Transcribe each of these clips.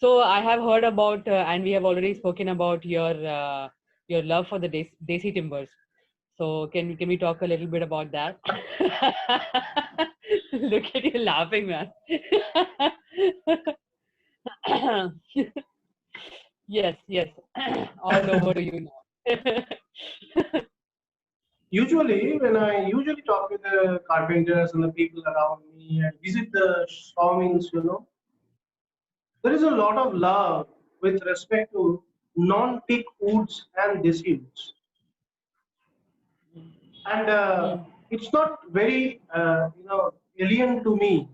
So I have heard about, and we have already spoken about your love for the Desi timbers. So can we talk a little bit about that? Look at you laughing, man. Yes, yes. All over to you now. Usually, when I usually talk with the carpenters and the people around me and visit the sawmills, there is a lot of love with respect to non-teak woods and desi woods. And Mm, it's not very, alien to me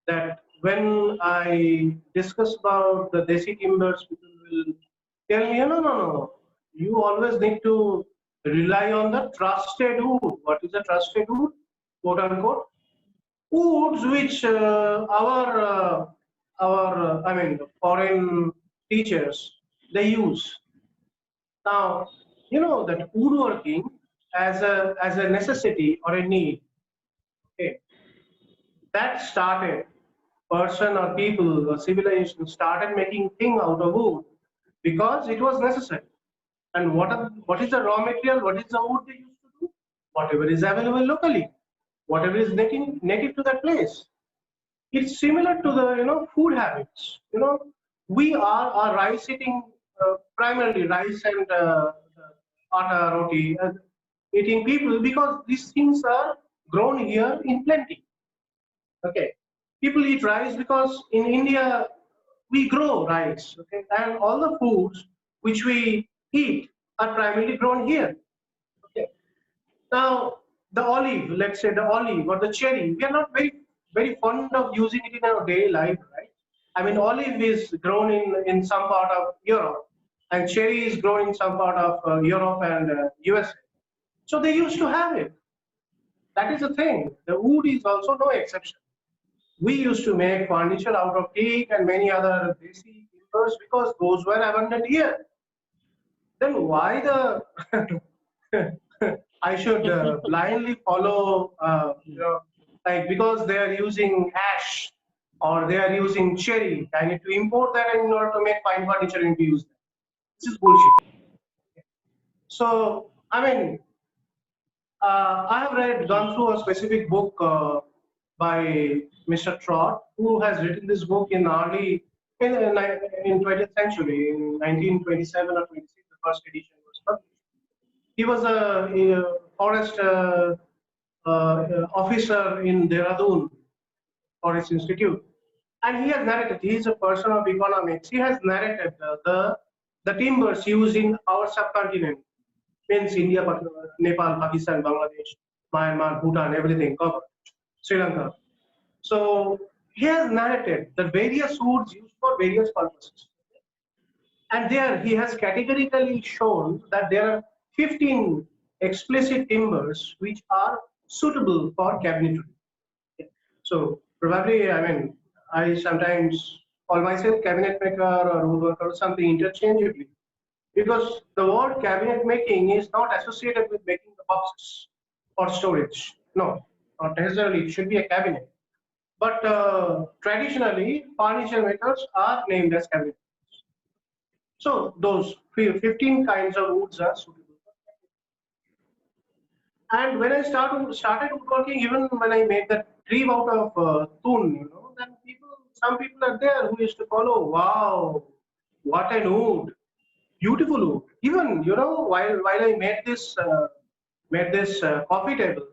that when I discuss about the desi timbers, people will tell me, no, no, no, you always need to rely on the trusted wood. What is a trusted wood? Quote unquote. Woods which I mean, the foreign teachers, they use. Now, you know that woodworking as a necessity or a need, okay, that started person or people or civilization started making thing out of wood because it was necessary. And what is the raw material? What is the wood they used to do? Whatever is available locally, whatever is native to that place. It's similar to the food habits. We are a rice eating, primarily rice and atta roti eating people because these things are grown here in plenty. Okay, people eat rice because in India we grow rice. Okay, and all the foods which we eat are primarily grown here. Okay, now the olive, let's say the olive or the cherry, we are not very fond of using it in our daily life, right? I mean, olive is grown in some part of Europe, and cherry is grown in some part of Europe and USA. So they used to have it. That is the thing. The wood is also no exception. We used to make furniture out of teak and many other desi timbers because those were abundant here. Then why the I should blindly follow, like because they are using ash or they are using cherry. I need to import that in order to make fine furniture and to use that. This is bullshit. So, I mean, I have gone through a specific book by Mr. Trott, who has written this book in early in 20th century, in 1927 or 26, the first edition was published. He was a forest officer in Dehradun Forest Institute, and he has narrated. He is a person of economics. He has narrated the timbers used in our subcontinent, means India, Nepal, Pakistan, Bangladesh, Myanmar, Bhutan, everything covered, Sri Lanka. So he has narrated the various woods used for various purposes. And there he has categorically shown that there are 15 explicit timbers which are suitable for cabinetry. So probably, I mean, I sometimes call myself cabinet maker or woodworker or something interchangeably because the word cabinet making is not associated with making the boxes for storage. No, not necessarily. It should be a cabinet. But traditionally, furniture makers are named as cabinet. So those 15 kinds of woods are suitable. And when I started woodworking, even when I made that tree out of tun, then some people are there who used to follow. Wow, what an wood, beautiful wood. Even while I made this coffee table,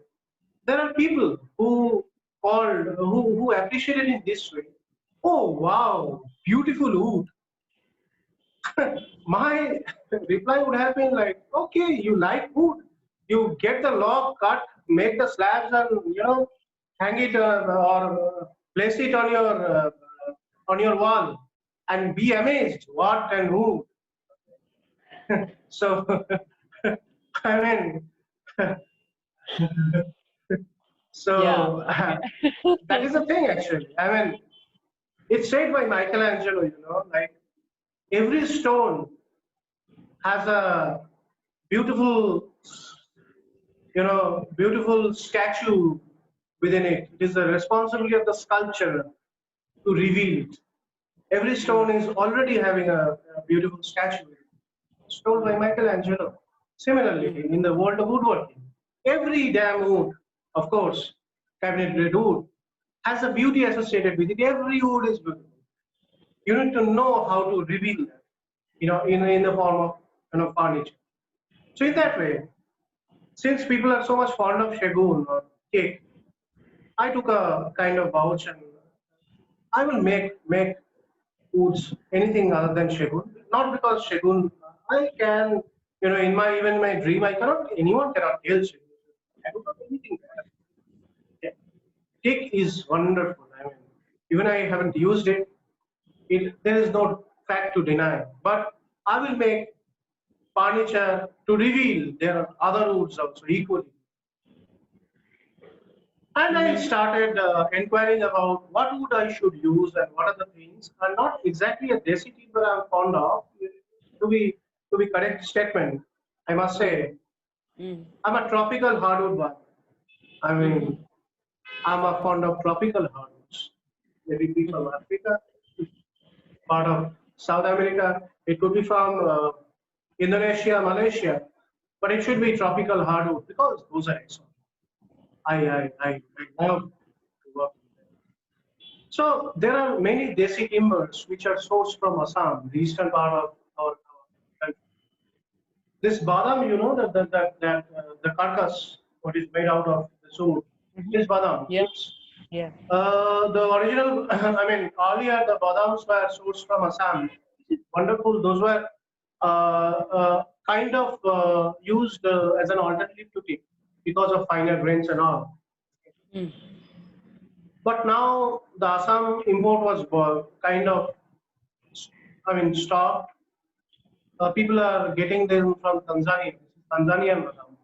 there are people who appreciated it this way. Oh wow, beautiful wood. My reply would have been like, okay, you like wood, you get the log cut, make the slabs, and hang it or place it on your wall, and be amazed what and who. So, I mean, yeah. so that is the thing actually. I mean, it's said by Michelangelo, like every stone has a beautiful beautiful statue within it. It is the responsibility of the sculpture to reveal it. Every stone is already having a beautiful statue, stone by Michelangelo. Similarly, in the world of woodworking, every damn wood, of course, cabinet grade wood, has a beauty associated with it. Every wood is beautiful. You need to know how to reveal that, in the form of furniture. So in that way, since people are so much fond of shagun or cake, I took a kind of vouch and I will make foods anything other than shagun. Not because shagun, I can, in my even my dream, anyone cannot kill shagun. I don't have anything bad. Yeah. Cake is wonderful. I mean, even I haven't used it. There is no fact to deny. But I will make furniture to reveal there are other woods also equally. And I started inquiring about what wood I should use and what are the things. And not exactly a desi timber I'm fond of. To be correct statement, I must say I'm a tropical hardwood buyer. I mean, I'm a fond of tropical hardwoods. Maybe be from Africa, part of South America. It could be from Indonesia, Malaysia, but it should be tropical hardwood because those are excellent. I love to work with them. So there are many desi timbers which are sourced from Assam, the eastern part of our country. This badam, the carcass, what is made out of the wood, this badam. Yeah. Yeah. The original, I mean, earlier the badams were sourced from Assam. Wonderful. Those were kind of used as an alternative to tea because of finer grains and all. But now the Assam import was kind of, I mean, stopped. People are getting them from Tanzania, Tanzanian badam.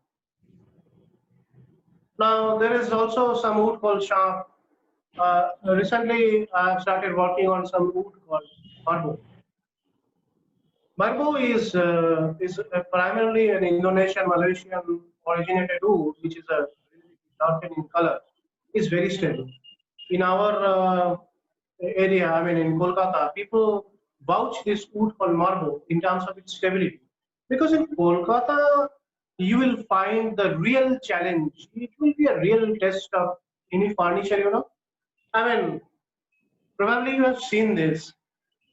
Now there is also some wood called sham. Recently, I have started working on some wood called marbo. Marbo is primarily an Indonesian Malaysian originated wood, which is a really dark in color. It's very stable. In our area, I mean in Kolkata, people vouch this wood called marbo in terms of its stability. Because in Kolkata, you will find the real challenge. It will be a real test of any furniture. I mean, probably you have seen this.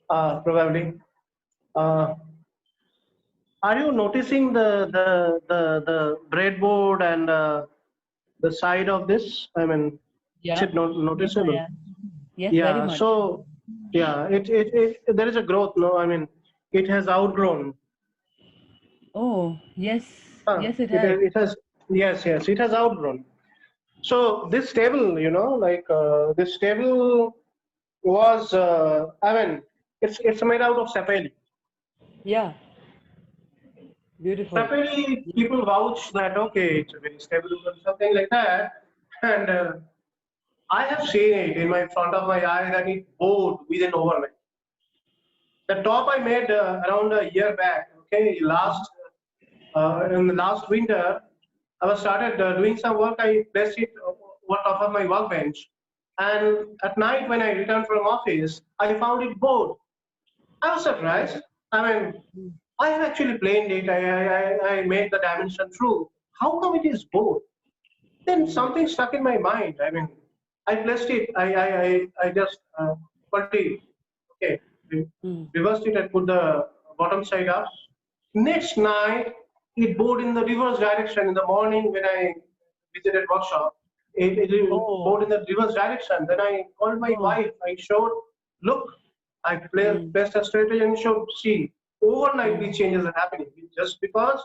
Probably. Uh, are you noticing the breadboard and the side of this? I mean, is Yeah. it noticeable? Yeah. Yes, very Yeah. much. So yeah, it there is a growth. No, I mean, it has outgrown. Oh, yes. Yes, it has. It has yes, it has outgrown. So this table, this table was I mean, it's made out of sapele. Yeah. Beautiful. Sapele people vouch that okay, it's a very stable or something like that, and I have seen it in my front of my eye that it bowed within overnight. The top I made around a year back. Okay, in the last winter, I was started doing some work. I placed it over top of my workbench, and at night when I returned from office, I found it bowed. I was surprised. I mean, I have actually planed it. I made the dimension true. How come it is bowed? Then something stuck in my mind. I mean, I placed it. I just put it. Okay, reversed it and put the bottom side up. Next night, it bowed in the reverse direction. In the morning, when I visited workshop, it Oh. bowed in the reverse direction. Then I called my Oh. wife. I showed, look, I Mm. placed a strategy and showed, see, overnight these changes are happening. Just because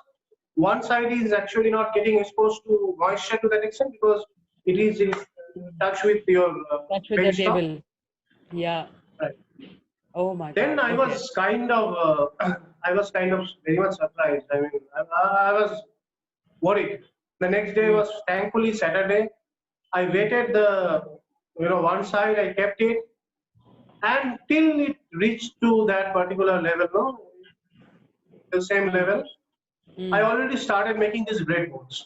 one side is actually not getting exposed to moisture to that extent because it is in touch with your Touch with the bench top. table. Yeah. Right. Oh my Then God. Okay. I was kind of very much surprised. I mean, I was worried. The next day was thankfully Saturday. I waited one side. I kept it until it reached to that particular level, no, the same level. I Mm. already started making these breadboards,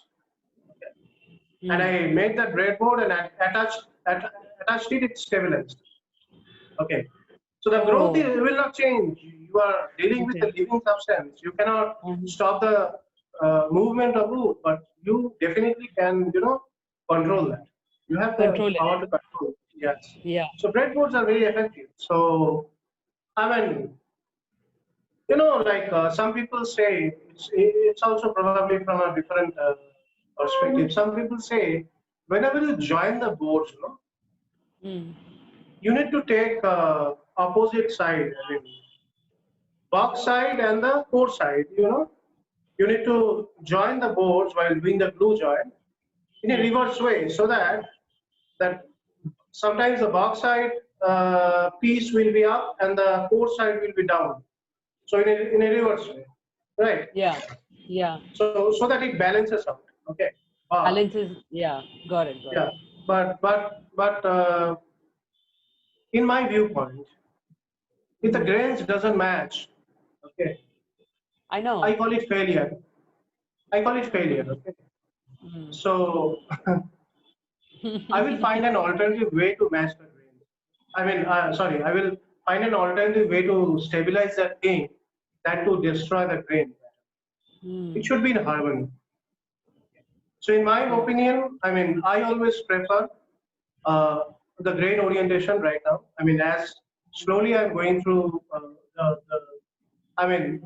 and Mm. I made that breadboard and attached it. It's stabilized. Okay. So the growth Oh, will not change. You are dealing with a okay. living substance. You cannot Mhm. stop the movement of wood, but you definitely can, control that. You have the Control power it. to control. Yes. Yeah. So breadboards are very effective. So I mean, like some people say, it's also probably from a different perspective. Some people say, whenever you join the boards, Mm. you need to take opposite side. I mean, box side and the core side. You need to join the boards while doing the glue join in a Mm. reverse way, so that sometimes the box side piece will be up and the core side will be down. So in a reverse way, right? Yeah. Yeah. So that it balances out. Okay. But Balance is, yeah. Got it. Got yeah, it. but in my viewpoint, if the Hmm. grains doesn't match, okay, I I know. call it failure. I call it failure. Okay. Mm. So I will find an alternative way to match the grain. Sorry, I will find an alternative way to stabilize that thing than to destroy the grain. It Mm. should be in harmony. So, in my Mm. opinion, I always prefer uh, the grain orientation right now. As slowly I'm going through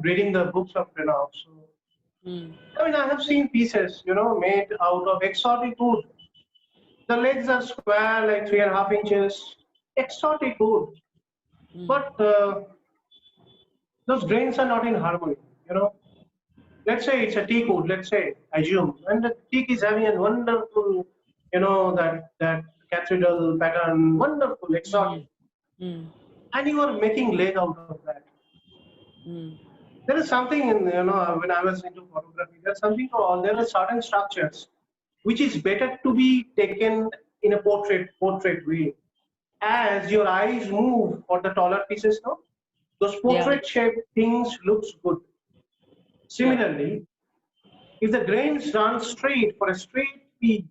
reading the books of Renault. So, Mm. I have seen pieces, made out of exotic wood. The legs are square, like 3.5 inches. Exotic wood. Mm. But those grains are not in harmony, you know. Let's say it's a teak wood, let's say, assume, and the teak is having a wonderful, that cathedral pattern, wonderful, exotic, Mm. Mm. and you are making leg out of that. Mm. There is something in, when I was into photography, there's something called, there are certain structures which is better to be taken in a portrait way. As your eyes move for the taller pieces, no, those Yeah. portrait shaped things looks good. Yeah. Similarly, if the grains run straight for a straight piece,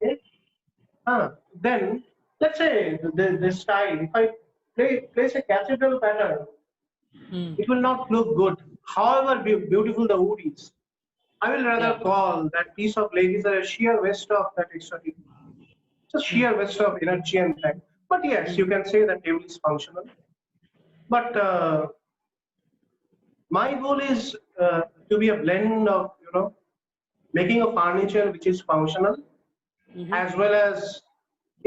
okay, then let's say the style, if I place a cathedral pattern, Mm. it will not look good. However beautiful the wood is, I will rather Yeah. call that piece of lake is a sheer waste of that exotic. It's a Mm. sheer waste of energy and time. But yes, you Mm. can say that table is functional. But my goal is to be a blend of, making a furniture which is functional, Mm-hmm. as well as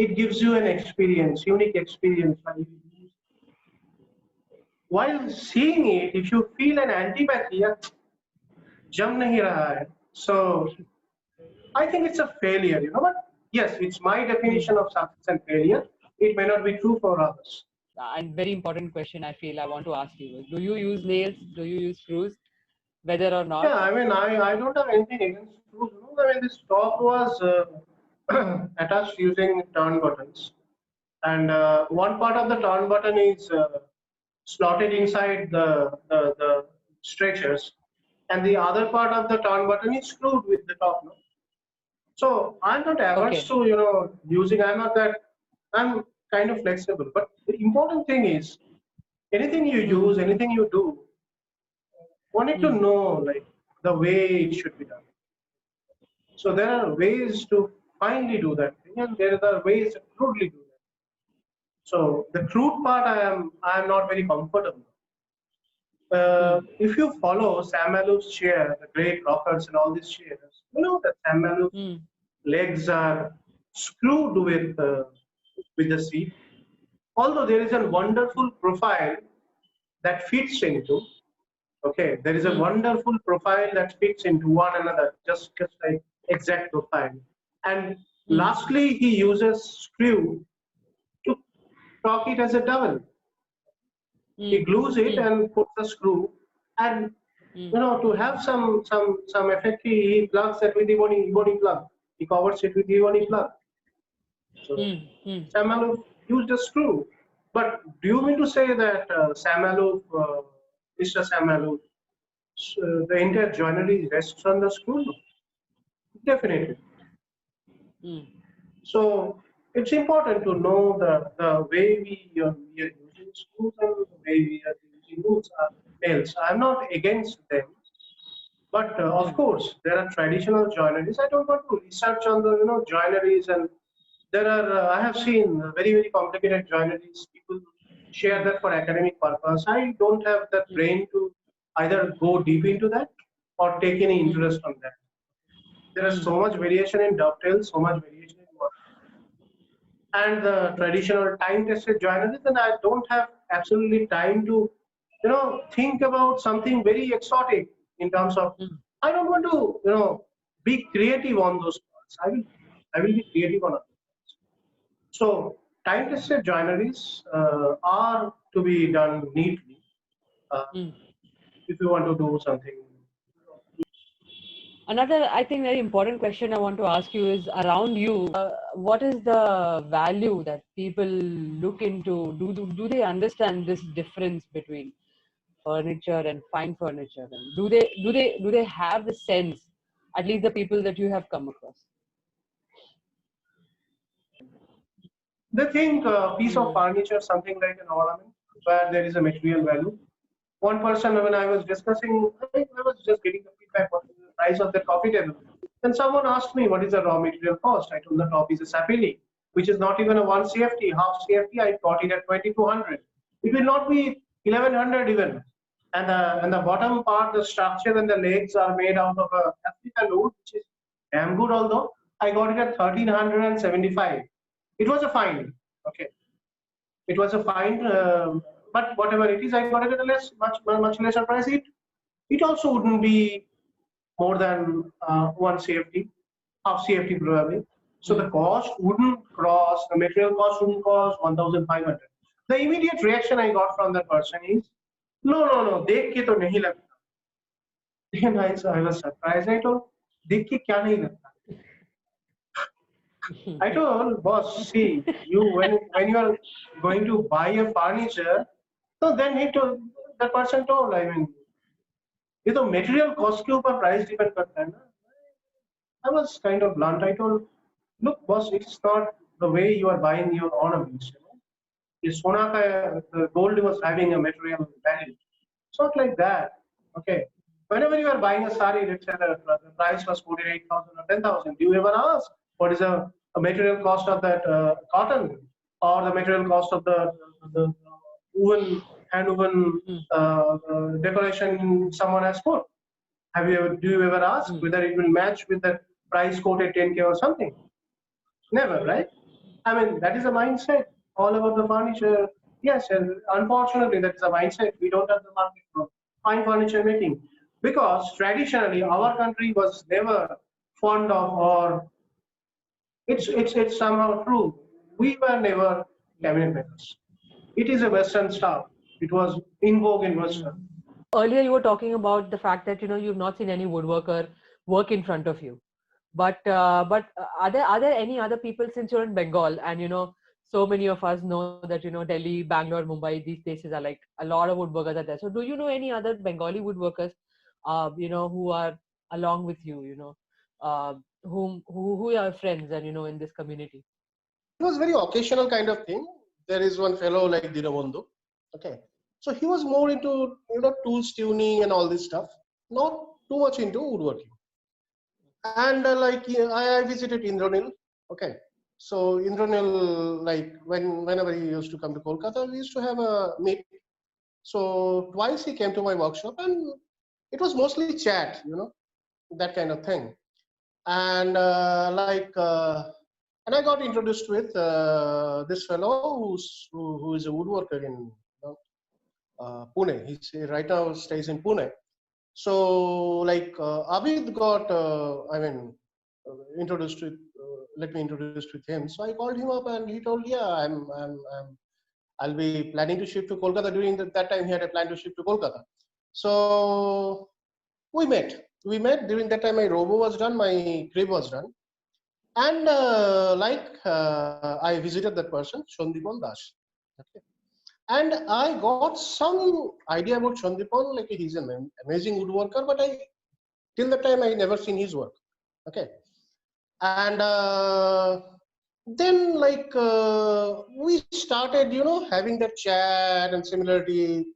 it gives you an experience, unique experience. While seeing it, if you feel an antipathy, यार, जम नहीं रहा है. So I think it's a failure, but yes, it's my Mm. definition of success and failure. It may not be true for others. And very important question I feel I want to ask you is, do you use nails? Do you use screws? Whether or not? Yeah, I don't have anything against screws. This top was attached using turn buttons, and one part of the turn button is slotted inside the stretchers, and the other part of the turn button is screwed with the top. No? So I'm not averse Okay. to using. I'm not that. I'm kind of flexible. But the important thing is anything you Mm. use, anything you do, wanted to Mm. know like the way it should be done. So there are ways to finely do that thing, and there are ways to crudely do that. So the crude part, I am not very comfortable. Mm. If you follow Sam Maloof's chair, the great rockers and all these chairs, you know that Sam Maloof's Mm. legs are screwed with the seat. Although there is a wonderful profile that fits into, okay, there is a Mm. wonderful profile that fits into one another, just like exact profile. And Mm. lastly, he uses screw to torque it as a double. He Mm. glues it Mm. and puts the screw, and Mm. to have some effect, he plugs it with the body plug. He covers it with the body plug. So Mm. Mm. Sam Maloof used a screw. But do you mean to say that Sam Maloof, Mr. Sam Maloof, the entire joinery rests on the screw? No. Definitely. Mm. So it's important to know the way we are using screws and the way we are using nails. I'm not against them, but of Hmm. course there are traditional joineries. I don't want to research on the joineries, and there are I have seen very complicated joineries. People share Hmm. that for academic purpose. I don't have the Hmm. brain to either go deep into that or take any Hmm. interest on that. There is Hmm. so much variation in dovetails, so much variation in what and the traditional time-tested joineries, then I don't have absolutely time to, think about something very exotic in terms of. Hmm. I don't want to, be creative on those parts. I will be creative on other parts. So time-tested joineries are to be done neatly uh, Hmm. if you want to do something. Another, I think, very important question I want to ask you is around you. What is the value that people look into? Do they understand this difference between furniture and fine furniture? And do they have the sense? At least the people that you have come across. They think a piece of Hmm. furniture, something like an ornament, where there is a material value. One person, when I was discussing, I was just getting the feedback what is the price of the coffee table. Then someone asked me what is the raw material cost. I told the top is a sapele, which is not even a 1 CFT, half CFT. I got it at 2200. It will not be 1100 even. And the bottom part, the structure and the legs are made out of a African wood, which is damn good. Although I got it at 1375. It was a fine. Okay, it was a fine, but whatever it is, I got it at a much lesser price. It also wouldn't be more than 1 CFT, half CFT probably. So Hmm. the cost wouldn't cross, the material cost wouldn't cost 1,500. The immediate reaction I got from that person is, no, देख के तो नहीं लगता. Then I was surprised. I told, देख के क्या नहीं लगता? I told boss, see, you when you are going to buy a furniture, so then he told the person told, I mean, ये तो material cost के ऊपर price depend करता है ना. I was kind of blunt. I told, look, boss, it's not the way you are buying your ornaments. ये सोना का the gold was having a material value. It's not like that. Okay. Whenever you are buying a sari, let's say the price was 48,000 or 10,000, do you ever ask what is a material cost of that cotton or the material cost of the woven, hand woven Hmm. decoration someone has put? Do you ever ask Hmm. whether it will match with the price quoted 10K or something? Never, right? I mean, that is a mindset all about the furniture. Yes, and unfortunately, that's a mindset. We don't have the market for fine furniture making because traditionally our country was never fond of, or it's somehow true. We were never cabinet makers. It is a Western style. It was in vogue in Hmm. Western. Earlier, you were talking about the fact that you've not seen any woodworker work in front of you. But are there any other people, since you're in Bengal and so many of us know that Delhi, Bangalore, Mumbai, these places are like a lot of woodworkers are there. So do you know any other Bengali woodworkers, who are along with you, who are friends and in this community? It was very occasional kind of thing. There is one fellow like Dinabandhu. Okay. So he was more into tools tuning and all this stuff, not too much into woodworking. And I visited Indranil. Okay. So Indranil, like whenever he used to come to Kolkata, we used to have a meet. So twice he came to my workshop, and it was mostly chat, that kind of thing. And and I got introduced with this fellow who is a woodworker in Pune. He's right now stays in Pune. So Abid got introduced with let me introduce with him. So I called him up and he told, yeah, I'll be planning to shift to Kolkata. During that time he had a plan to shift to Kolkata. So we met. During that time my robo was done, my crib was done. And I visited that person, Shandipon Das. Okay. And I got some idea about Shandipon, like he's an amazing woodworker, but till that time I never seen his work. Okay. And then we started, having that chat and similarity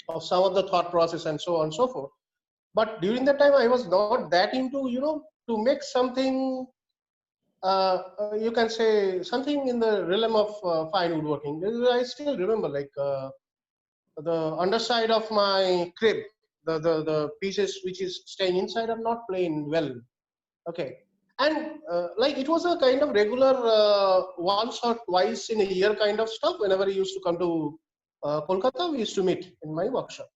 of some of the thought process and so on and so forth. But during that time, I was not that into, to make something, you can say something in the realm of fine woodworking. I still remember the underside of my crib, the pieces which is staying inside are not plain well. Okay. And it was a kind of regular once or twice in a year kind of stuff. Whenever he used to come to Kolkata, we used to meet in my workshop.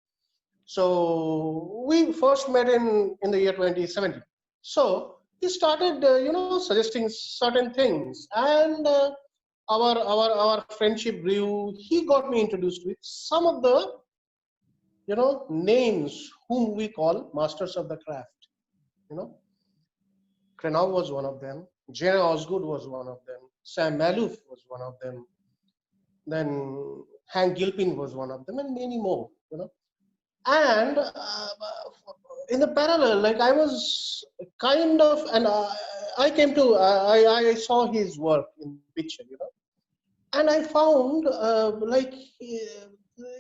So we first met in the year 2017. So he started, suggesting certain things, and our friendship grew. He got me introduced with some of the, names whom we call masters of the craft. Krenov was one of them. Jenna Osgood was one of them. Sam Malouf was one of them. Then Hank Gilpin was one of them, and many more. And in the parallel, I was kind of, and I came to, I saw his work in picture, and I found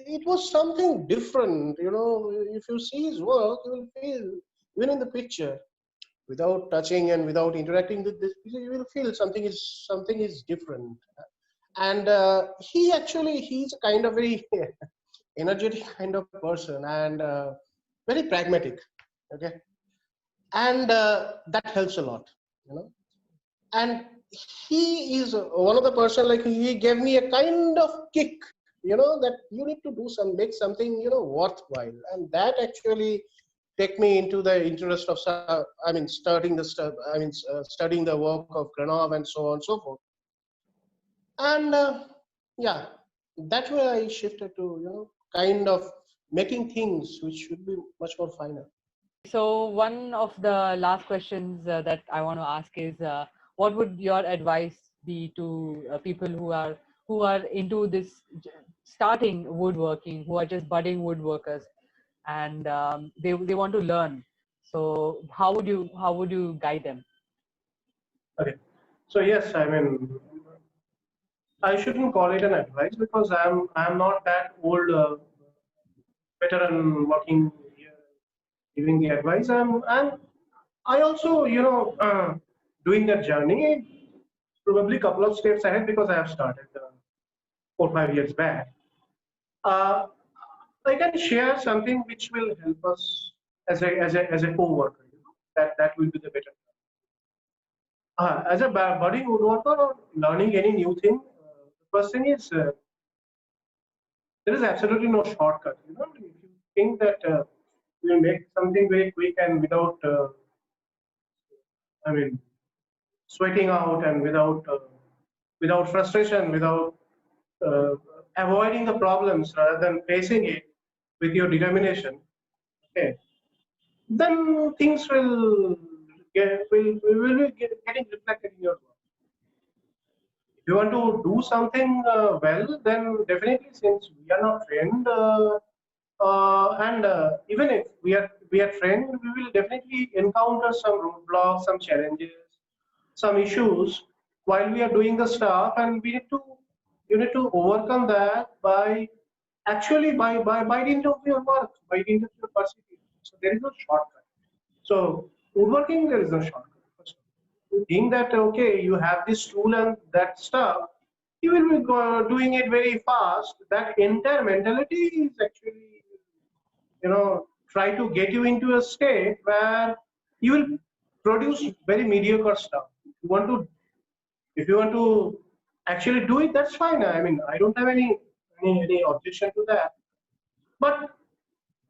it was something different. If you see his work, you will feel, even in the picture, without touching and without interacting with this, you will feel something is different. And he's a kind of very energetic kind of person, and very pragmatic. Okay. And that helps a lot, and he is one of the person, he gave me a kind of kick, that you need to make something, worthwhile. And that actually take me into the interest of, studying the work of Krenov and so on and so forth. And yeah, that's where I shifted to, kind of making things which should be much more finer. So one of the last questions that I want to ask is, what would your advice be to people who are into this starting woodworking, who are just budding woodworkers, and they want to learn? So how would you guide them? Okay. So yes, I shouldn't call it an advice because I'm not that old veteran working here giving the advice. I also doing that journey probably a couple of steps ahead because I have started 4 5 years back. Uh, I can share something which will help us as a co-worker. That will be the better. As a budding woodworker or learning any new thing, the first thing is there is absolutely no shortcut. If you think that you will make something very quick and without, sweating out and without frustration, without uh, avoiding the problems rather than facing it with your determination, okay, then things will getting reflected in your work. If you want to do something well, then definitely, since we are not trained, and even if we are trained, we will definitely encounter some roadblocks, some challenges, some issues while we are doing the stuff, and you need to overcome that by actually by dint of your work, by dint of your perseverance. So there is no shortcut. So woodworking, there is no shortcut. You think that okay, you have this tool and that stuff, you will be doing it very fast. That entire mentality is actually, try to get you into a state where you will produce very mediocre stuff. If you want to actually do it, that's fine. I don't have any objection to that. But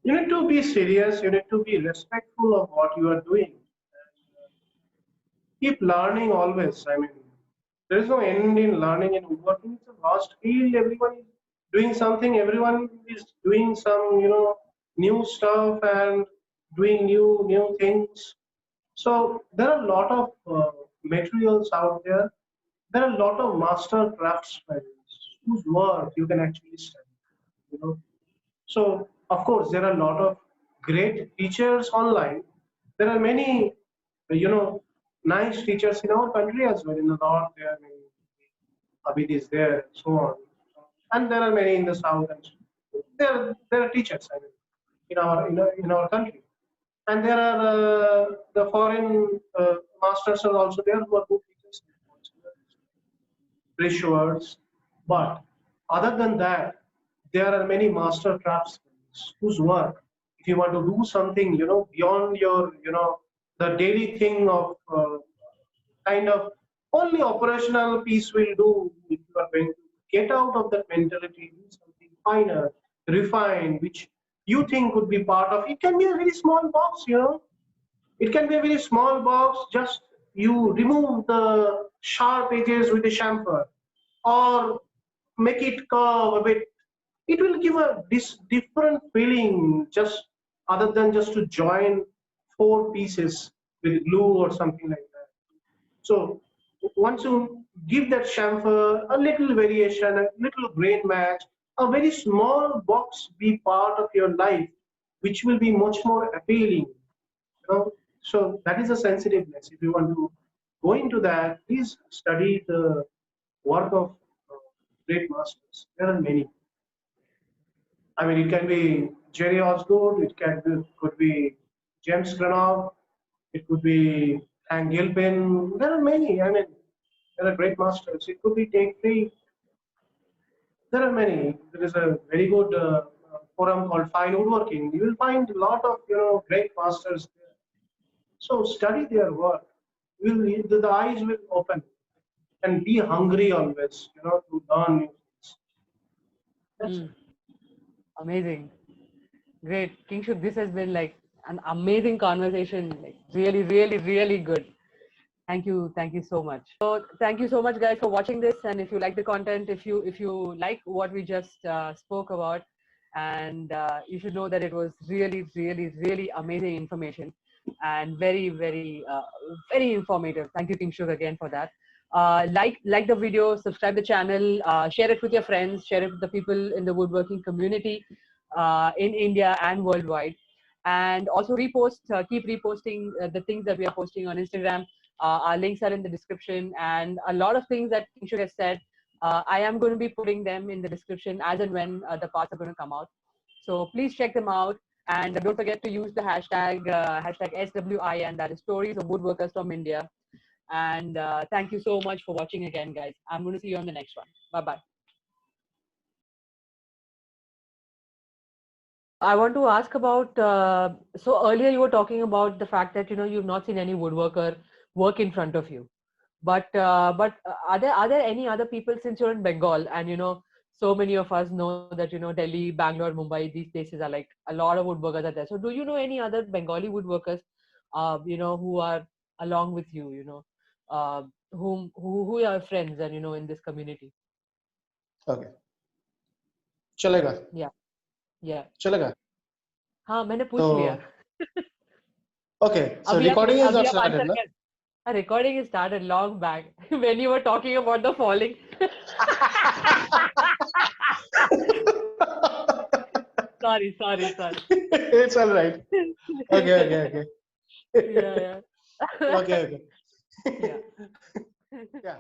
you need to be serious. You need to be respectful of what you are doing. Keep learning always. There is no end in learning in woodworking. It's a vast field. Everyone is doing something. Everyone is doing some, new stuff and doing new things. So there are a lot of materials out there. There are a lot of master craftsmen whose work you can actually study. So of course there are a lot of great teachers online. There are many, you know, nice teachers in our country as well. In the north, there are many. Abid is there, and so on. And there are many in the south. And there are teachers, I mean, in our country. And there are the foreign masters are also there who are good teachers, British words. But other than that, there are many master craftsmen whose work, if you want to do something, beyond your, the daily thing of kind of only operational piece will do if you are going to get out of that mentality, do something finer, refined, which you think could be part of. It can be a very small box, It can be a very small box, just you remove the sharp edges with a chamfer or make it curve a bit. It will give a this different feeling just other than just to join four pieces with glue or something like that. So once you give that chamfer a little variation, a little grain match, a very small box be part of your life, which will be much more appealing. So that is a sensitiveness. If you want to go into that, please study the work of great masters. There are many. I mean, it can be Jerry Osgood, could be James Granov, it could be Hank Gilpin. There are many. I mean, there are great masters. It could be Take Three. There are many. There is a very good forum called Fine Woodworking. You will find a lot of great masters there. So study their work. The eyes will open, and be hungry always. To learn new things. That's it. Amazing. Great. Kingshuk, this has been like an amazing conversation. Like really, really, really good. Thank you. Thank you so much. So thank you so much, guys, for watching this. And if you like the content, if you like what we just spoke about, and you should know that it was really, really, really amazing information and very, very, very informative. Thank you, Kingshuk, again for that. Like the video, subscribe the channel, share it with your friends, share it with the people in the woodworking community in India and worldwide. And also repost, keep reposting the things that we are posting on Instagram. Our links are in the description, and a lot of things that Kingshuk has said, I am going to be putting them in the description as and when the parts are going to come out. So please check them out, and don't forget to use the hashtag SWIN, that is Stories of Woodworkers from India. And thank you so much for watching again, guys. I'm going to see you on the next one. Bye-bye. I want to ask about, so earlier you were talking about the fact that, you've not seen any woodworker work in front of you. But are there any other people, since you're in Bengal and, so many of us know that, Delhi, Bangalore, Mumbai, these places are like a lot of woodworkers are there. So do you know any other Bengali woodworkers, who are along with you, who are friends and, in this community? Okay. चलेगा. Yeah. चलेगा. हाँ, मैंने पूछ लिया. Okay, so recording is not started, na? Recording is started long back when you were talking about the falling. Sorry. It's all right. Okay. Yeah. Okay. Yeah. Yeah.